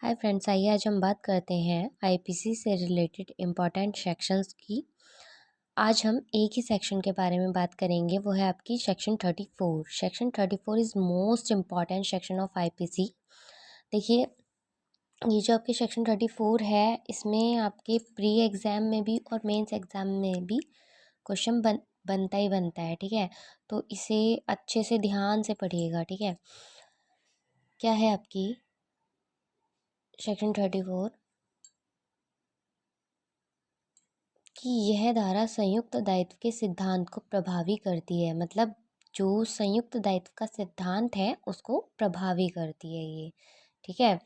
Hi friends, आइए आज हम बात करते हैं आईपीसी से रिलेटेड इम्पॉर्टेंट सेक्शंस की। आज हम एक ही सेक्शन के बारे में बात करेंगे, वो है आपकी section 34। Section 34 is most important section of IPC. देखिए, ये जो आपके सेक्शन 34 है, इसमें आपके प्री एग्ज़ाम में भी और मेंस एग्ज़ाम में भी क्वेश्चन बनता ही बनता है। ठीक है, तो इसे अच्छे से ध्यान से पढ़िएगा। ठीक है, क्या है आपकी सेक्शन 34 कि यह धारा संयुक्त दायित्व के सिद्धांत को प्रभावी करती है। मतलब जो संयुक्त दायित्व का सिद्धांत है उसको प्रभावी करती है ये। ठीक है,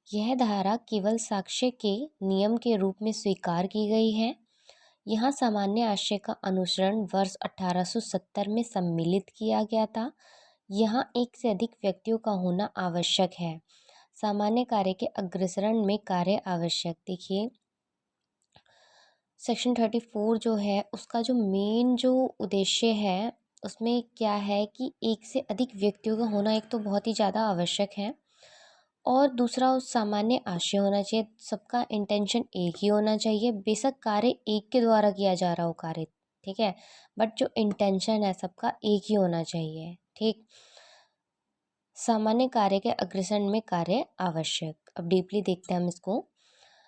यह धारा केवल साक्ष्य के नियम के रूप में स्वीकार की गई है। यहाँ सामान्य आशय का अनुसरण वर्ष 1870 में सम्मिलित किया गया था। यहाँ एक से अधिक व्यक्तियों का होना आवश्यक है। सामान्य कार्य के अग्रसरण में कार्य आवश्यक। देखिए, सेक्शन 34 जो है उसका जो मेन जो उद्देश्य है उसमें क्या है कि एक से अधिक व्यक्तियों का होना एक तो बहुत ही ज़्यादा आवश्यक है, और दूसरा उस सामान्य आशय होना चाहिए। सबका इंटेंशन एक ही होना चाहिए। बेशक कार्य एक के द्वारा किया जा रहा हो कार्य, ठीक है, बट जो इंटेंशन है सबका एक ही होना चाहिए। ठीक, सामान्य कार्य के अग्रसरण में कार्य आवश्यक। अब डीपली देखते हैं हम इसको।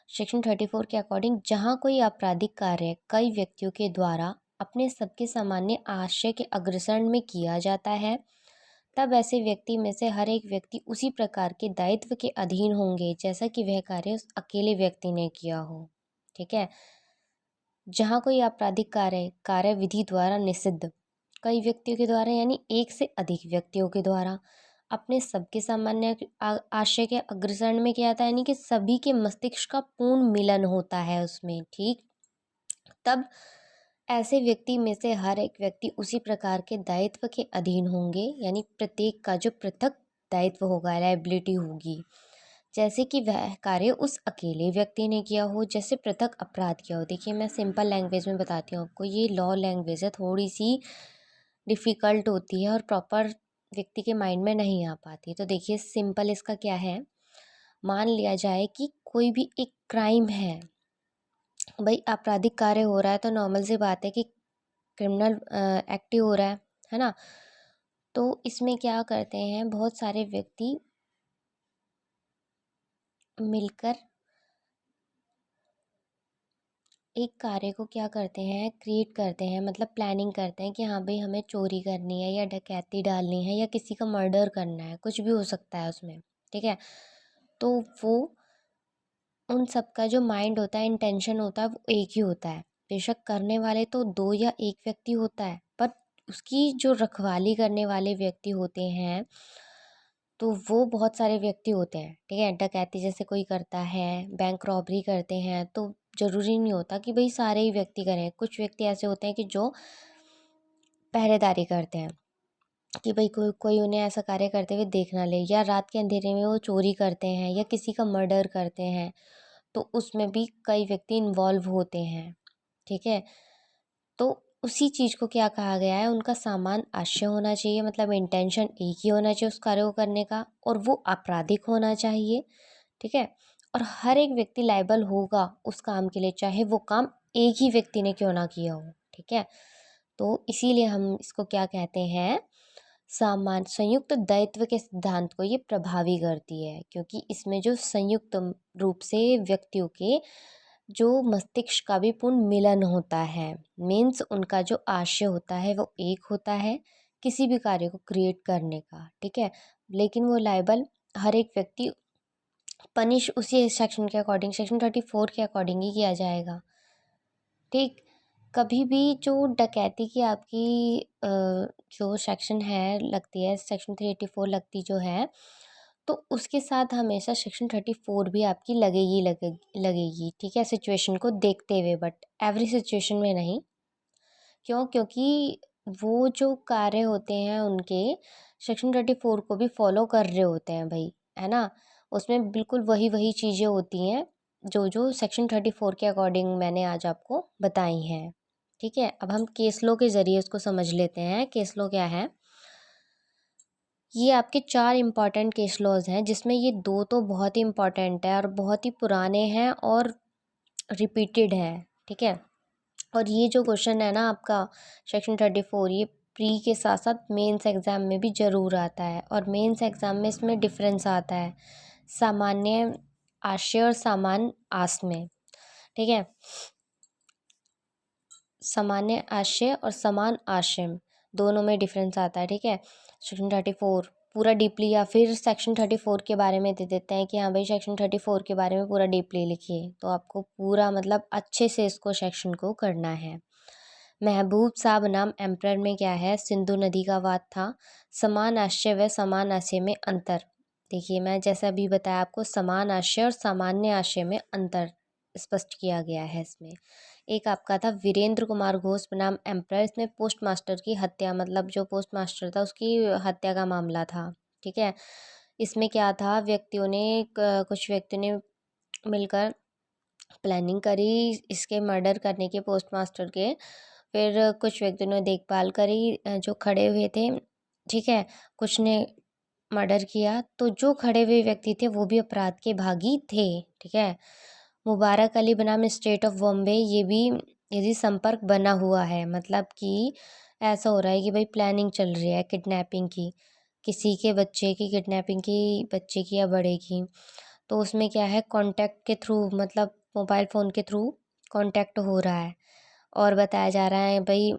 सेक्शन 34 के अकॉर्डिंग, जहाँ कोई आपराधिक कार्य कई व्यक्तियों के द्वारा अपने सबके सामान्य आशय के अग्रसरण में किया जाता है, तब ऐसे व्यक्ति में से हर एक व्यक्ति उसी प्रकार के दायित्व के अधीन होंगे जैसा कि वह कार्य उस अकेले व्यक्ति ने किया हो। ठीक है, जहाँ कोई आपराधिक कार्य विधि द्वारा निषिद्ध कई व्यक्तियों के द्वारा, यानी एक से अधिक व्यक्तियों के द्वारा अपने सबके सामान्य आशय के अग्रसरण में किया जाता है, यानी कि सभी के मस्तिष्क का पूर्ण मिलन होता है उसमें। ठीक, तब ऐसे व्यक्ति में से हर एक व्यक्ति उसी प्रकार के दायित्व के अधीन होंगे, यानी प्रत्येक का जो पृथक दायित्व होगा, लायबिलिटी होगी, जैसे कि वह कार्य उस अकेले व्यक्ति ने किया हो, जैसे पृथक अपराध किया हो। देखिए, मैं सिंपल लैंग्वेज में बताती हूँ आपको। ये लॉ लैंग्वेज है, थोड़ी सी डिफ़िकल्ट होती है और प्रॉपर व्यक्ति के माइंड में नहीं आ पाती। तो देखिए, सिंपल इसका क्या है, मान लिया जाए कि कोई भी एक क्राइम है। भाई, आपराधिक कार्य हो रहा है तो नॉर्मल सी बात है कि क्रिमिनल एक्ट ही हो रहा है ना। तो इसमें क्या करते हैं, बहुत सारे व्यक्ति मिलकर एक कार्य को क्या करते हैं, क्रिएट करते हैं, मतलब प्लानिंग करते हैं कि हाँ भाई, हमें चोरी करनी है या डकैती डालनी है या किसी का मर्डर करना है, कुछ भी हो सकता है उसमें। ठीक है, तो वो उन सब का जो माइंड होता है, इंटेंशन होता है, वो एक ही होता है। बेशक करने वाले तो दो या एक व्यक्ति होता है, पर उसकी जो रखवाली करने वाले व्यक्ति होते हैं तो वो बहुत सारे व्यक्ति होते हैं। ठीक है, डकैती जैसे कोई करता है, बैंक रॉबरी करते हैं, तो ज़रूरी नहीं होता कि भाई सारे ही व्यक्ति करें। कुछ व्यक्ति ऐसे होते हैं कि जो पहरेदारी करते हैं कि भाई कोई कोई उन्हें ऐसा कार्य करते हुए देख ना ले, या रात के अंधेरे में वो चोरी करते हैं या किसी का मर्डर करते हैं, तो उसमें भी कई व्यक्ति इन्वॉल्व होते हैं। ठीक है, तो उसी चीज़ को क्या कहा गया है, उनका समान आशय होना चाहिए, मतलब इंटेंशन एक ही होना चाहिए उस कार्य को करने का, और वो आपराधिक होना चाहिए। ठीक है, और हर एक व्यक्ति लायबल होगा उस काम के लिए, चाहे वो काम एक ही व्यक्ति ने क्यों ना किया हो। ठीक है, तो इसीलिए हम इसको क्या कहते हैं, सामान संयुक्त दायित्व के सिद्धांत को ये प्रभावी करती है, क्योंकि इसमें जो संयुक्त रूप से व्यक्तियों के जो मस्तिष्क का भी पूर्ण मिलन होता है, मीन्स उनका जो आशय होता है वो एक होता है किसी भी कार्य को क्रिएट करने का। ठीक है, लेकिन वो लायबल हर एक व्यक्ति पनिश उसी सेक्शन के अकॉर्डिंग, सेक्शन 34 के अकॉर्डिंग ही किया जाएगा। ठीक, कभी भी जो डकैती की आपकी जो सेक्शन है लगती है, सेक्शन 384 लगती जो है, तो उसके साथ हमेशा सेक्शन 34 भी आपकी लगेगी। ठीक है, सिचुएशन को देखते हुए, बट एवरी सिचुएशन में नहीं। क्यों? क्योंकि वो जो कार्य होते हैं उनके सेक्शन 34 को भी फॉलो कर रहे होते हैं भाई, है ना। उसमें बिल्कुल वही वही चीज़ें होती हैं जो जो सेक्शन 34 के अकॉर्डिंग मैंने आज आपको बताई हैं। ठीक है, अब हम केस लॉ के ज़रिए उसको समझ लेते हैं। केस लॉ क्या है? ये आपके 4 इम्पॉर्टेंट केस लॉज़ हैं, जिसमें ये 2 तो बहुत ही इम्पॉर्टेंट है और बहुत ही पुराने हैं और रिपीटेड है, ठीक है। और ये जो क्वेश्चन है ना आपका सेक्शन 34, ये प्री के साथ साथ मेंस एग्ज़ाम में भी ज़रूर आता है, और मेंस एग्ज़ाम में इसमें डिफरेंस आता है सामान्य आशय और सामान्य आस में, ठीक है। सामान्य आशय और समान आशय दोनों में डिफरेंस आता है, ठीक है। सेक्शन 34 पूरा डीपली, या फिर सेक्शन 34 के बारे में दे देते हैं कि हाँ भाई सेक्शन 34 के बारे में पूरा डीपली लिखिए, तो आपको पूरा मतलब अच्छे से इसको सेक्शन को करना है। महबूब साहब बनाम एम्परर में क्या है, सिंधु नदी का वाद था। समान आशय व समान आशय में अंतर, देखिए मैं जैसा अभी बताया आपको, समान आशय और सामान्य आशय में अंतर स्पष्ट किया गया है इसमें। एक आपका था वीरेंद्र कुमार घोष बनाम एम्परर, इसमें पोस्ट मास्टर की हत्या, मतलब जो पोस्ट मास्टर था उसकी हत्या का मामला था, ठीक है। इसमें क्या था, कुछ व्यक्तियों ने मिलकर प्लानिंग करी इसके मर्डर करने के, पोस्ट मास्टर के। फिर कुछ व्यक्तियों ने देखभाल करी, जो खड़े हुए थे, ठीक है। कुछ ने मर्डर किया, तो जो खड़े हुए व्यक्ति थे वो भी अपराध के भागी थे, ठीक है। मुबारक अली बनाम स्टेट ऑफ बॉम्बे, ये भी यदि संपर्क बना हुआ है, मतलब कि ऐसा हो रहा है कि भाई प्लानिंग चल रही है किडनैपिंग की, किसी के बच्चे की किडनैपिंग की, बच्चे की या बड़े की। तो उसमें क्या है, कांटेक्ट के थ्रू, मतलब मोबाइल फ़ोन के थ्रू कांटेक्ट हो रहा है, और बताया जा रहा है भाई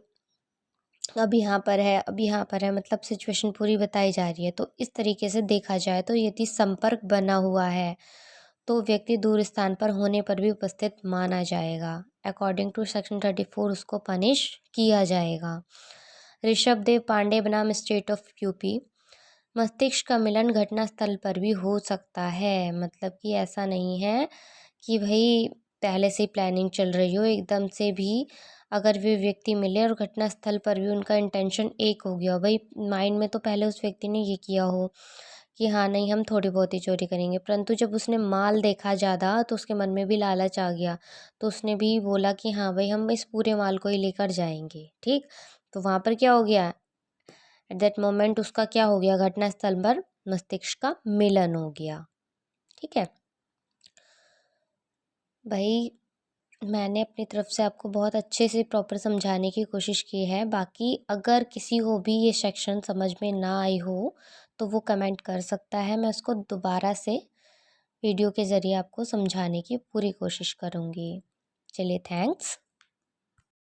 अब यहाँ पर है, अब यहाँ पर है, मतलब सिचुएशन पूरी बताई जा रही है। तो इस तरीके से देखा जाए तो यदि संपर्क बना हुआ है तो व्यक्ति दूर स्थान पर होने पर भी उपस्थित माना जाएगा। अकॉर्डिंग टू सेक्शन 34 उसको पनिश किया जाएगा। ऋषभ देव पांडे बनाम स्टेट ऑफ यूपी, मस्तिष्क का मिलन घटना स्थल पर भी हो सकता है, मतलब कि ऐसा नहीं है कि भाई पहले से ही प्लानिंग चल रही हो एकदम से भी। अगर वे व्यक्ति मिले और घटना स्थल पर भी उनका इंटेंशन एक हो गया हो, भाई माइंड में तो पहले उस व्यक्ति ने ये किया हो कि हाँ नहीं हम थोड़ी बहुत ही चोरी करेंगे, परंतु जब उसने माल देखा ज़्यादा तो उसके मन में भी लालच आ गया, तो उसने भी बोला कि हाँ भाई हम इस पूरे माल को ही लेकर जाएंगे, ठीक। तो वहाँ पर क्या हो गया, एट दैट मोमेंट उसका क्या हो गया, घटना स्थल पर मस्तिष्क का मिलन हो गया, ठीक है। भाई मैंने अपनी तरफ से आपको बहुत अच्छे से प्रॉपर समझाने की कोशिश की है, बाकी अगर किसी को भी ये सेक्शन समझ में ना आई हो तो वो कमेंट कर सकता है, मैं उसको दोबारा से वीडियो के ज़रिए आपको समझाने की पूरी कोशिश करूँगी। चलिए थैंक्स।